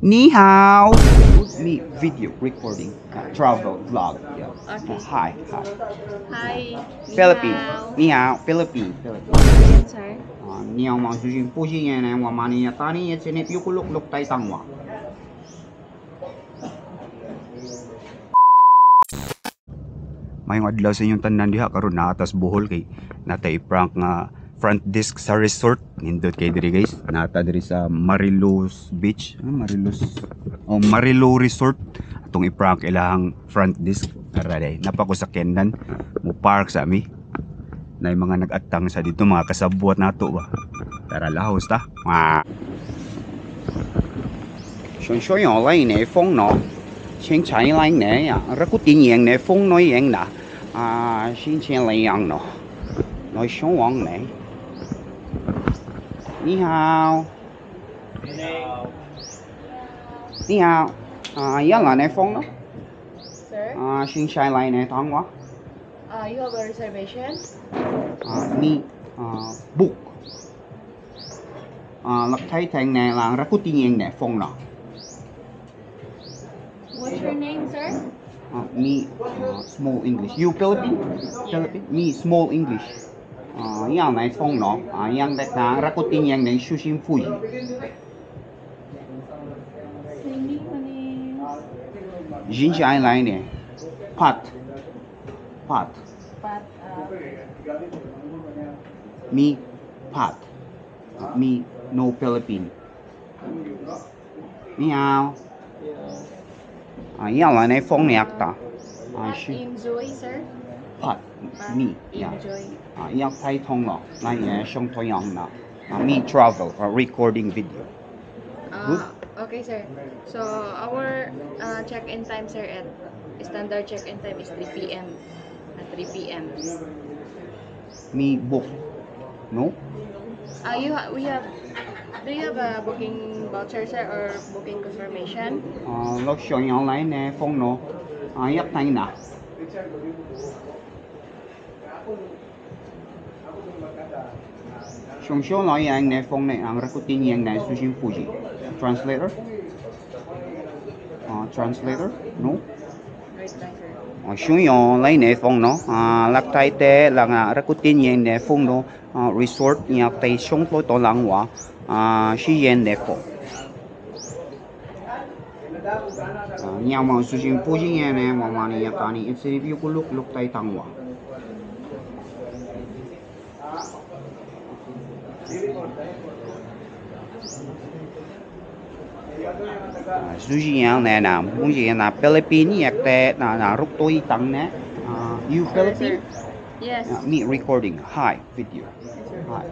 Ni hao. Me video recording travel vlog. Yeah. Okay. Hi. Hi. Ni Philippines. hao. Ni hao. Philippines. Again, sir. 你要嘛就是不是人呢？我嘛你呀，打你一次呢，有个六带当话。May adlaw sa inyong tanan diha karon na atas Bohol kay natay prank nga front desk sa resort nindot kay diri guys nata diri sa Marilos Beach Marilo Resort atong i-prank ilahang front desk aray napako sa Kendan mo park sa ami na mga nag-atang sa dito mga kasabwat nato ba tara lahos ta Sure sure yung lại nè phong nó trên trái lại nè rất có tiền yên nè phong nói yên nè xin chào lại yên nó nói số wang nè 你好你好一個人風咯 Sir? 先上嚟呢等我 You have a reservation? me book 落睇聽呢lang rất có tiền yên nè phong nó What's your name, sir? me small English you Philippines Philippines me small English yang này phong nó yang đại ta rất có tiền yên này suy sinh phui Hindi ko ni... Jin siya lại nè Pat Pat, me Pat me no Philippines ni hao yang lại này phong nhạc ta Pat enjoy, sir? Pat me yeah Enjoy. yang Thai thông lo lại song thôi yang na me travel recording video Good. Okay, sir. So, our check-in time, sir, at standard check-in time is 3 p.m. At 3 p.m. me book no Do you have a booking voucher, sir, or booking confirmation? lúc sau yang lại nè phong nó yak tay na Song số nói yang nè phong này ang rất có tiền yang này suy sinh phui translator translator no Wait lang, sir. Xuống yon lấy nè phong nó lạc tay té là ngà rất có tiền yên nè phong nó resort nhà tay sống tôi to lăng hóa si yên nè phong nhà mà sử dụng phụ gì nè mà này ta này sẽ review cái lúc lúc tay tăng hóa Sushi nè nè muốn gì nè Philippines nhạc tè nè rút tôi tăng nè you Philippines Yes. me recording hi video hi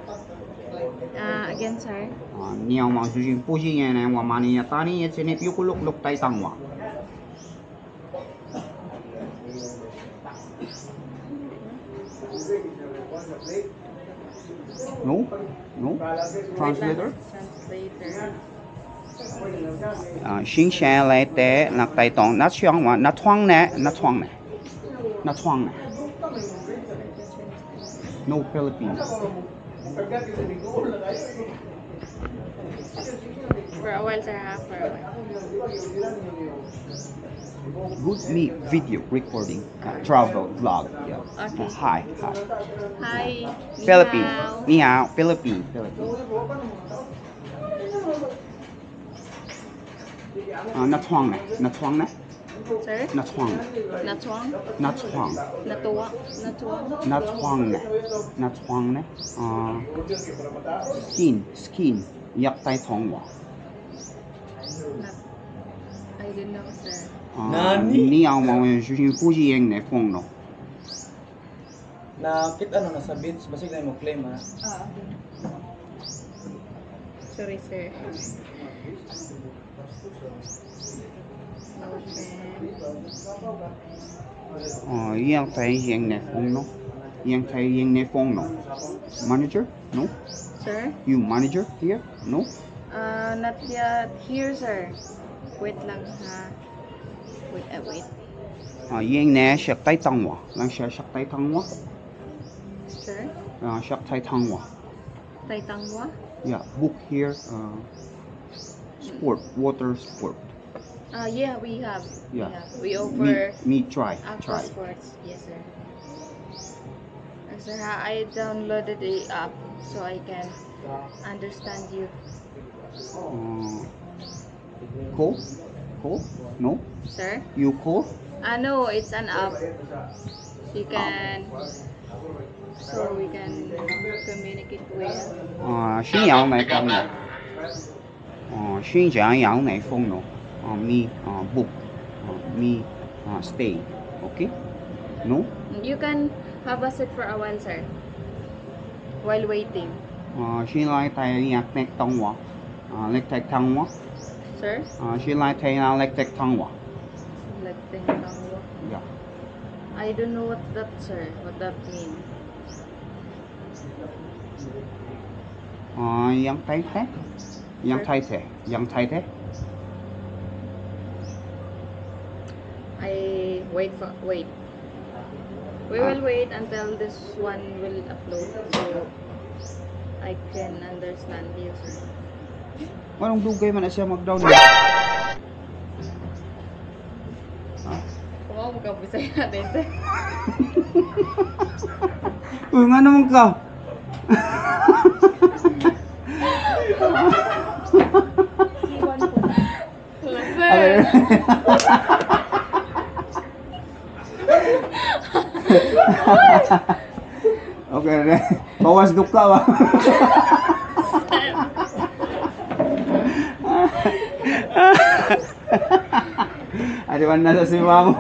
Again, sir. nhiều mà sử dụng phụ gì nè mà này ta này sẽ review cái lúc lúc tay tăng hóa no no translator Translator. xin xe lại té là tay tòng nó xong mà nó thoáng nè no Philippines For a while, sir, ha? For a while. good me video recording travel vlog yeah. Okay. Hi Hi. Ni Philippines hao. ni hao Philippines nó thoáng nè Sir? nó thoáng Natuang? nó thoáng Natuwa? Natuang? nó thoáng nè skin yak tay thong wa I didn't know, sir. ni ao mo yung fuji yang ne phong no Nakita no nasa beach, basig na mo claim ha. Okay. Sorry, sir. Open. yang tay yang ne phong no yang tay yang ne phong no manager no Sir? you manager here no Not yet here, sir. Wait lang, ha? Wait. yang ne shak tay tang wa lang shak tay tang wa Sir? shak tay tang wa Taitangwa? yeah book here sport, water sport. Yeah, we have. Yeah. We offer Me try. aqua sports. Yes, sir. Sir, I downloaded the app so I can understand you. Call? Call? No? Sir? You call? No, it's an app. You can, so we can communicate well. 宣扬来方的。宣扬来风咯。me book. Me stay. Okay? No? You can have a seat for a while, sir. While waiting. 先来睇下叻當話。叻踢湯話。Sir? 先來睇下叻踢湯話。Yeah. I don't know what that, sir. What that means. Yang thay thế. Yang thay thế. Yang thay thế. I wait. We will wait until this one will upload so I can understand you, sir. Anong dugay man na siya mag-download? Kung ako magkabisay natin, sir. Nga naman ka. Sir! Okay, bawas duka ba? Adiwan na sa si Mamo.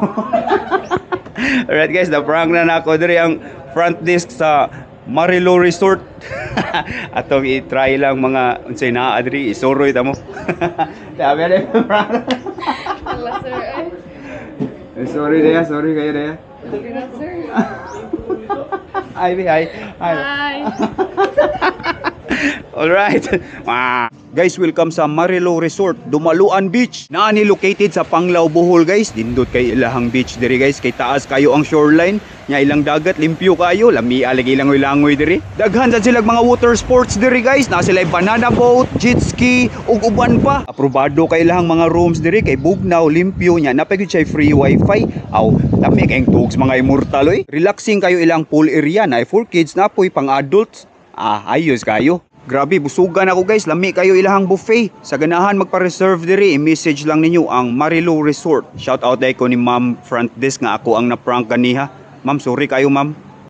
Alright guys, na-prank na ako diri ang front desk sa Marilo Resort. Atong i-try lang mga unsay naa diri isuroy ta mo. Sabi na prank. Wala, sir. Sorry Dea, sorry kayo Dea. Okay na, sir. Hi. Hi. Alright. Guys, welcome sa Marilo Resort, Dumaluan Beach. Naani located sa Panglao, Bohol guys. Dindot kay ilahang beach diri guys. Kay taas kayo ang shoreline. Nya ilang dagat, limpyo kayo. Lami alagi langoy-langoy diri. Daghan sa sila mga water sports diri guys. Na sila banana boat, jet ski, ug uban pa. Aprobado kay ilahang mga rooms diri kay bugnaw, limpyo nya. Napagid siya free wifi. Aw, lami kayong tugs mga immortal oy. Relaxing kayo ilang pool area na for kids na po'y pang adults. Ayos kayo. Grabe, busugan ako guys. Lami kayo ilahang buffet. Sa ganahan magpa-reserve diri, i-message lang ninyo ang Marilo Resort. Shout out ko ni Ma'am Front Desk nga ako ang na-prank ganiha. Ma'am, sorry kayo ma'am.